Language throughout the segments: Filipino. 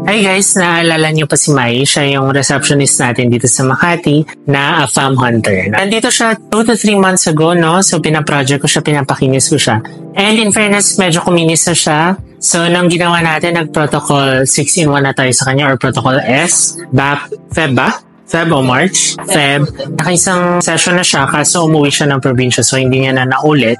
Hi guys, naalala niyo pa si Mai? Siya yung receptionist natin dito sa Makati na a fam hunter. Nandito siya 2 to 3 months ago, no? So pinaproject ko siya, pinapakinis ko siya. And in fairness, medyo kuminis na siya. So nang ginawa natin, nag-protocol 6-in-1 na tayo sa kanya or protocol S. Back Feb ba? Feb o March? Feb. Nakaisang session na siya kaso umuwi siya ng probinsya so hindi niya na naulit.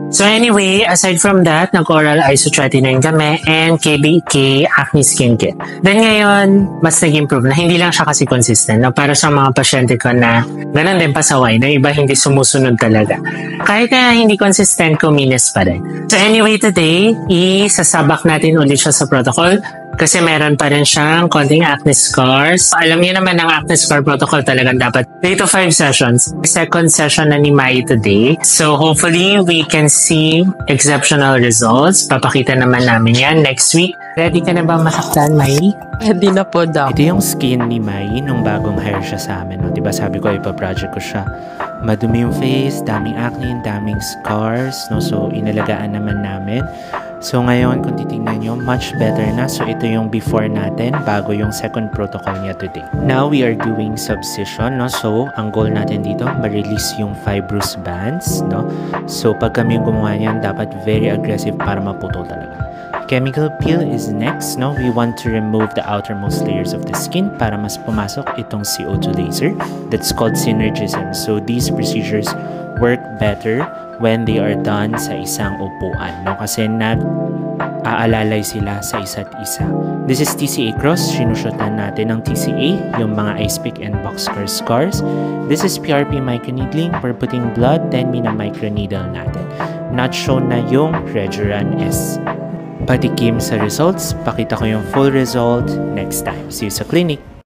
So anyway, aside from that, nag-oral isotretinoin kami and KBK acne skincare. Then ngayon, mas nag-improve na. Hindi lang siya kasi consistent. No? Para sa mga pasyente ko na ganun din pasaway, na iba hindi sumusunod talaga. Kahit na hindi consistent, kuminis pa rin. So anyway, today, isasabak natin ulit siya sa protocol. Kasi meron pa rin siyang konting acne scars. Alam niyo naman ang acne scar protocol talagang dapat 3 to 5 sessions. Second session na ni Mai today. So hopefully we can see exceptional results. Papakita naman namin yan next week. Ready ka na ba masaktan, Mai? Ready na po, Doc. Ito yung skin ni Mai nung bagong hire siya sa amin. No? Diba sabi ko, ipaproject ko siya. Madumi yung face, daming acne, daming scars. No? So inalagaan naman namin. So ngayon, kung titignan nyo, much better na. So ito yung before natin, bago yung second protocol niya today. Now, we are doing subcision, no? So, ang goal natin dito, ma-release yung fibrous bands, no? So, pag kami gumawa niyan, dapat very aggressive para maputol talaga. Chemical peel is next, no? We want to remove the outermost layers of the skin para mas pumasok itong CO2 laser. That's called synergism. So, these procedures work better when they are done sa isang upuan, no? Kasi nag-aalalay sila sa isa't isa. This is TCA cross. Sinushotan natin ng TCA, yung mga ice pick and boxcar scars. This is PRP microneedling. We're putting blood, then mina-microneedle natin. Not shown na yung Regeran S. Patikim sa results. Pakita ko yung full result next time. See you sa clinic.